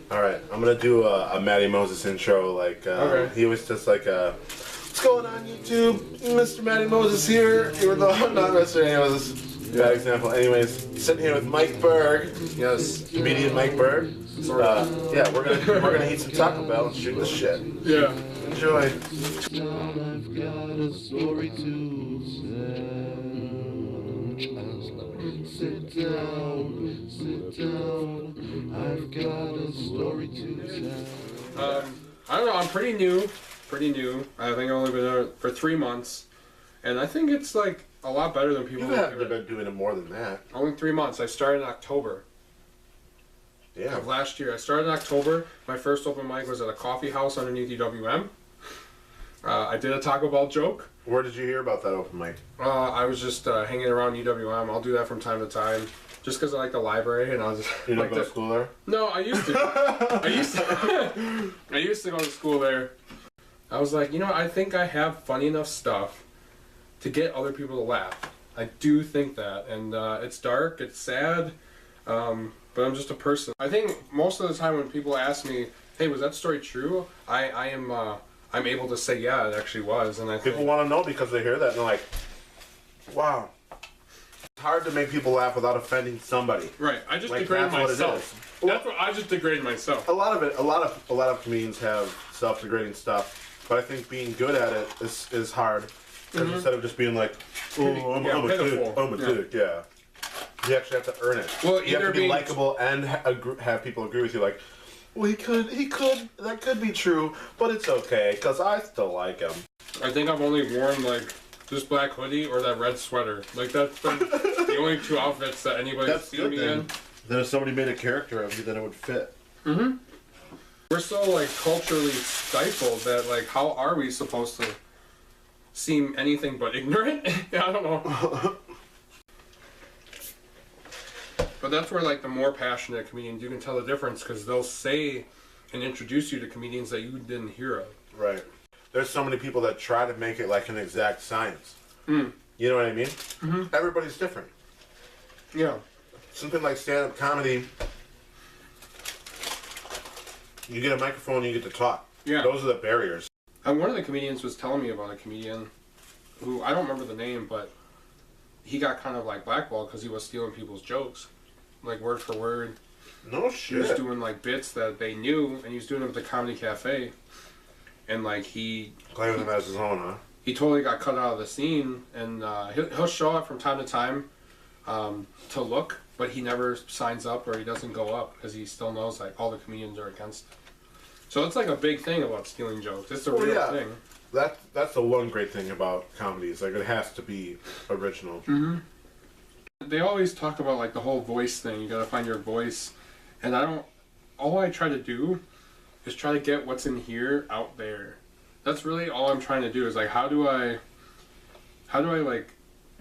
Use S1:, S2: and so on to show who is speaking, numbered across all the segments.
S1: All right, I'm gonna do a Matty Moses intro. Like,
S2: Okay.
S1: He always just like, what's going on YouTube? Mr. Matty Moses here. Even though I'm not Mr. Anyways, this is a bad example. Anyways, sitting here with Mike Berg.
S2: Yes.
S1: Comedian Mike Berg. Yeah, we're gonna eat some Taco Bell and shoot the shit.
S2: Yeah.
S1: Enjoy.
S3: I've got a story to tell. Sit down. I've got a story to tell.
S2: I don't know. I'm pretty new. I think I've only been there for 3 months, and I think it's like a lot better than people.
S1: You haven't been doing it more than that.
S2: Only 3 months. I started in October.
S1: Yeah.
S2: Of last year. I started in October. My first open mic was at a coffee house underneath UWM. I did a Taco Bell joke.
S1: Where did you hear about that open mic?
S2: I was just hanging around UWM. I'll do that from time to time, just because I like the library and I was.
S1: You don't go to school there?
S2: No, I used to. I used to go to school there. I was like, I think I have funny enough stuff to get other people to laugh. I do think that, and it's dark, it's sad, but I'm just a person. I think most of the time when people ask me, "Hey, was that story true?" I'm able to say, "Yeah, it actually was." And I think
S1: people want to know because they hear that and they're like, "Wow." It's hard to make people laugh without offending somebody.
S2: Right. I just
S1: Like,
S2: degraded
S1: that's what it
S2: myself. That's what I just degraded myself.
S1: A lot of comedians have self-degrading stuff, but I think being good at it is hard. Because instead of just being like, "Oh, I'm a dick," yeah, you actually have to earn it.
S2: Well,
S1: you have to be likable and have people agree with you. Like, well, that could be true, but it's okay because I still like him.
S2: I think I've only worn like this black hoodie or that red sweater. Like that's been the only 2 outfits that anybody's seen me in.
S1: Then if somebody made a character of you, then it would fit.
S2: Mm-hmm. We're so like culturally stifled that like how are we supposed to seem anything but ignorant? I don't know. But that's where like the more passionate comedians, you can tell the difference because they'll say and introduce you to comedians that you didn't hear of.
S1: Right. There's so many people that try to make it like an exact science. You know what I mean? Mm-hmm. Everybody's different.
S2: Yeah.
S1: Something like stand-up comedy, you get a microphone and you get to talk.
S2: Yeah.
S1: Those are the barriers.
S2: And one of the comedians was telling me about a comedian who, I don't remember the name, but he got kind of like blackballed because he was stealing people's jokes. Like word for word.
S1: No shit.
S2: He was doing like bits that they knew, and he was doing them at the Comedy Cafe. And like he
S1: claiming them as his own, huh?
S2: He totally got cut out of the scene, and he'll show up from time to time to look, but he never signs up or he doesn't go up because he still knows like all the comedians are against him. So it's like a big thing about stealing jokes. It's a real thing.
S1: That's the one great thing about comedy is like it has to be original.
S2: Mm-hmm. They always talk about like the whole voice thing. You gotta find your voice, and all I try to do is try to get what's in here out there. That's really all I'm trying to do is like how do I like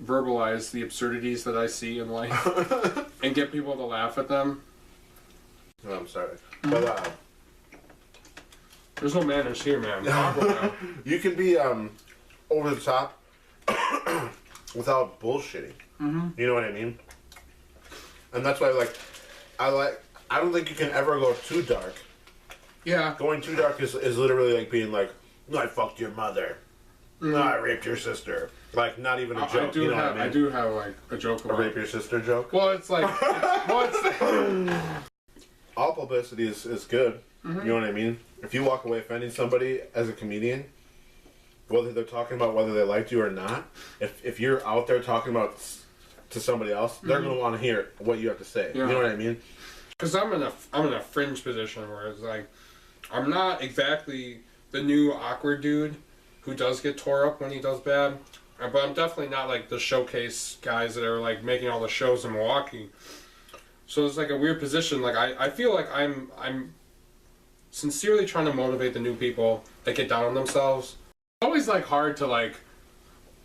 S2: verbalize the absurdities that I see in life and get people to laugh at them.
S1: No, I'm sorry. But
S2: there's no manners here, man.
S1: you can be over the top without bullshitting.
S2: Mm-hmm.
S1: You know what I mean? And that's why I don't think you can ever go too dark.
S2: Yeah.
S1: Going too dark is literally like being like, I fucked your mother. No, I raped your sister. Like, not even a joke. You know what I mean?
S2: I do have like a joke about
S1: a rape your sister joke.
S2: Well, it's like,
S1: all publicity is good. Mm-hmm. You know what I mean? If you walk away offending somebody as a comedian, whether they're talking about whether they liked you or not, if you're out there talking about to somebody else, they're gonna want to hear what you have to say. Yeah. You know what I mean?
S2: Because I'm in a fringe position where it's like I'm not exactly the new awkward dude who does get tore up when he does bad, but I'm definitely not like the showcase guys that are like making all the shows in Milwaukee. So it's like a weird position. Like I feel like I'm sincerely trying to motivate the new people that get down on themselves. It's always like hard to like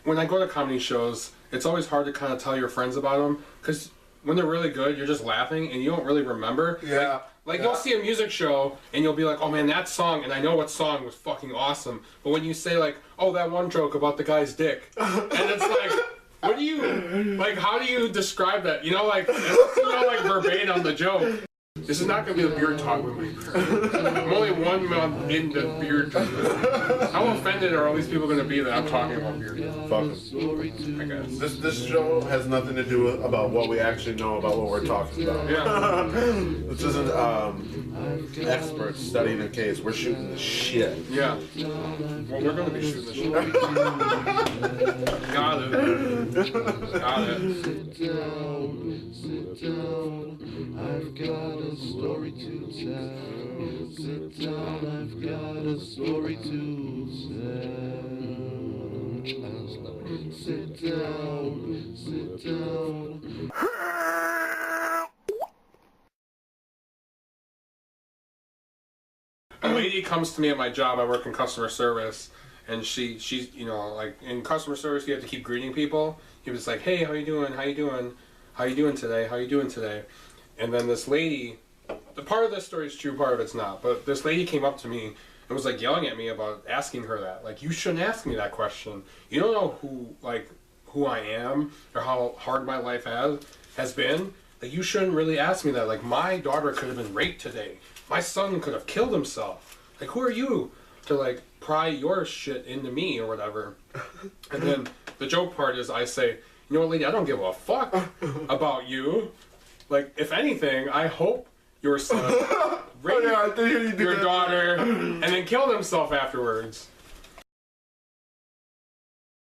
S2: when I go to comedy shows. It's always hard to kind of tell your friends about them because when they're really good, you're just laughing and you don't really remember.
S1: Yeah.
S2: Like you'll see a music show and you'll be like, oh man, that song, and I know what song was fucking awesome. But when you say like, oh, that one joke about the guy's dick, and it's like, what do you, like, how do you describe that? You know, like, like verbatim the joke. This is not going to be a beard talk with me. I'm only 1 month into beard talk. How offended are all these people going to be that I'm talking about beard?
S1: Fuck 'em.
S2: I guess.
S1: This show has nothing to do about what we actually know about what we're talking about.
S2: Yeah.
S1: This isn't experts studying a case. We're shooting the shit.
S2: Yeah. Well, we're going to be shooting the shit. Got it. Got it.
S3: Sit down, I've got a story to tell. Sit down, I've got a story to tell. Sit down.
S2: A lady comes to me at my job. I work in customer service, and she's you know, like in customer service you have to keep greeting people. He was like, "Hey, how you doing? How you doing? How you doing today? How you doing today?" And then this lady, the part of this story is true, part of it's not. But this lady came up to me and was like yelling at me about asking her that. Like, you shouldn't ask me that question. You don't know who I am or how hard my life has been. Like, you shouldn't really ask me that. Like, my daughter could have been raped today. My son could have killed himself. Like, who are you to like pry your shit into me or whatever? And then the joke part is I say, you know what, lady, I don't give a fuck about you. Like, if anything, I hope your son raped your daughter and then killed himself afterwards.